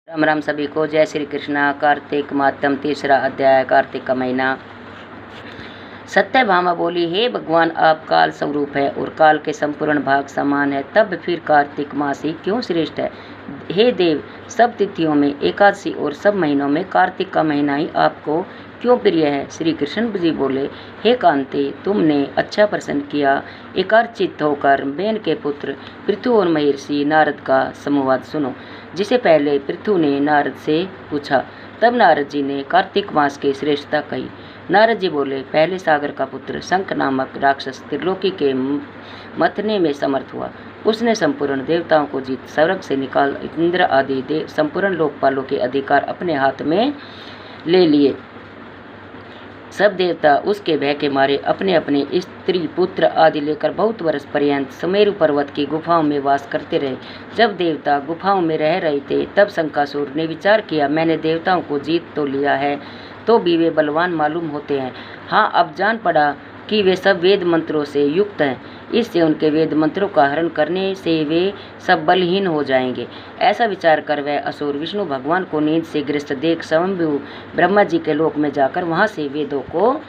राम राम सभी को। जय श्री कृष्णा। कार्तिक मातम, तीसरा अध्याय, कार्तिक का महीना। सत्यभामा बोली, हे भगवान, आप काल स्वरूप है और काल के संपूर्ण भाग समान है, तब फिर कार्तिक मास ही क्यों श्रेष्ठ है? हे देव, सब तिथियों में एकादशी और सब महीनों में कार्तिक का महीना ही आपको क्यों प्रिय है? श्री कृष्ण जी बोले, हे कांते, तुमने अच्छा प्रश्न किया। एकाचित होकर बेन के पुत्र पृथु और महर्षि नारद का संवाद सुनो, जिसे पहले पृथु ने नारद से पूछा। तब नारद जी ने कार्तिक मास की श्रेष्ठता कही। नारद जी बोले, पहले सागर का पुत्र शंख नामक राक्षस त्रिलोकी के मथने में समर्थ हुआ। उसने संपूर्ण देवताओं को जीत स्वर्ग से निकाल इंद्र आदि संपूर्ण लोकपालों के अधिकार अपने हाथ में ले लिए। सब देवता उसके भय के मारे अपने अपने स्त्री पुत्र आदि लेकर बहुत वर्ष पर्यंत सुमेरु पर्वत की गुफाओं में वास करते रहे। जब देवता गुफाओं में रह रहे थे, तब शंकासुर ने विचार किया, मैंने देवताओं को जीत तो लिया है, तो भी वे बलवान मालूम होते हैं। हाँ, अब जान पड़ा कि वे सब वेद मंत्रों से युक्त हैं। इससे उनके वेद मंत्रों का हरण करने से वे सब बलहीन हो जाएंगे। ऐसा विचार कर वह असुर विष्णु भगवान को नींद से ग्रस्त देख स्वयंभू ब्रह्मा जी के लोक में जाकर वहां से वेदों को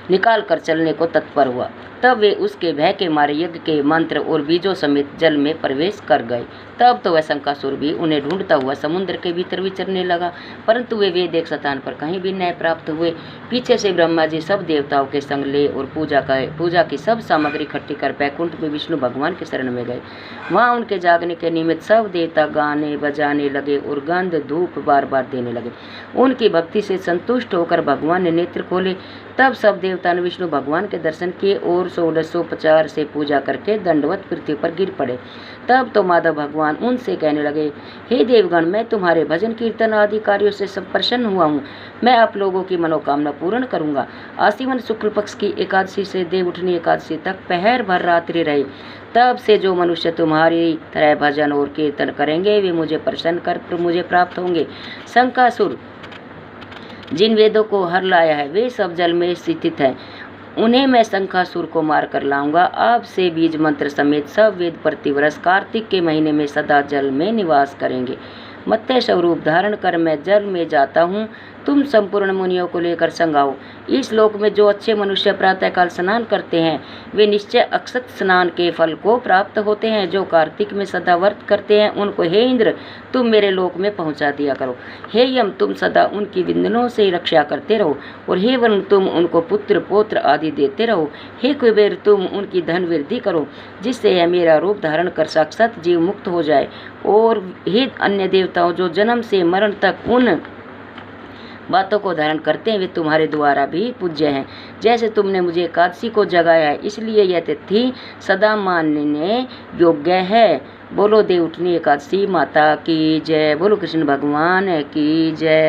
निकाल कर चलने को तत्पर हुआ। तब वे उसके भय के मारे यज्ञ के मंत्र और बीजों समेत जल में प्रवेश कर गए। तब तो वह शंकासुर भी उन्हें ढूंढता हुआ समुद्र के भीतर विचरने लगा, परंतु वे वेद एक स्थान पर कहीं भी न प्राप्त हुए। पीछे से ब्रह्मा जी सब देवताओं के संग ले और पूजा की सब सामग्री इकट्ठी कर बैकुंठ में विष्णु भगवान के शरण में गए। वहाँ उनके जागने के निमित्त सब देवता गाने बजाने लगे और गंध धूप बार बार देने लगे। उनकी भक्ति से संतुष्ट होकर भगवान ने नेत्र खोले। तब सब देवता ने विष्णु भगवान के दर्शन किए और 1650 से पूजा करके दंडवत पृथ्वी पर गिर पड़े। तब तो माधव भगवान उनसे कहने लगे, हे देवगण, मैं तुम्हारे भजन कीर्तन आदि कार्यों से सब प्रसन्न हुआ हूँ। मैं आप लोगों की मनोकामना पूर्ण करूँगा। आश्विन शुक्ल पक्ष की एकादशी से देव उठनी एकादशी तक पहर भर रात्रि रहे। तब से जो मनुष्य तुम्हारी तरह भजन और कीर्तन करेंगे, वे मुझे प्रसन्न कर मुझे प्राप्त होंगे। शंकासुर जिन वेदों को हर लाया है, वे सब जल में स्थित हैं। उन्हें मैं शंखासुर को मार कर लाऊंगा। आप से बीज मंत्र समेत सब वेद प्रतिवर्ष कार्तिक के महीने में सदा जल में निवास करेंगे। मत्स्य स्वरूप धारण कर मैं जल में जाता हूँ। तुम संपूर्ण मुनियों को लेकर संग आओ। इस लोक में जो अच्छे मनुष्य प्रातःकाल स्नान करते हैं, वे निश्चय अक्षत स्नान के फल को प्राप्त होते हैं। जो कार्तिक में सदा व्रत करते हैं, उनको हे इंद्र, तुम मेरे लोक में पहुंचा दिया करो। हे यम, तुम सदा उनकी विंदनों से रक्षा करते रहो। और हे वरुण, तुम उनको पुत्र पौत्र आदि देते रहो। हे कुबेर, तुम उनकी धन वृद्धि करो, जिससे यह मेरा रूप धारण कर साक्षात जीव मुक्त हो जाए। और हे अन्य देवताओं, जो जन्म से मरण तक उन बातों को धारण करते हैं, वे तुम्हारे द्वारा भी पूज्य हैं। जैसे तुमने मुझे एकादशी को जगाया है, इसलिए यह तिथि सदा मानने योग्य है। बोलो देव उठनी एकादशी माता की जय। बोलो कृष्ण भगवान की जय।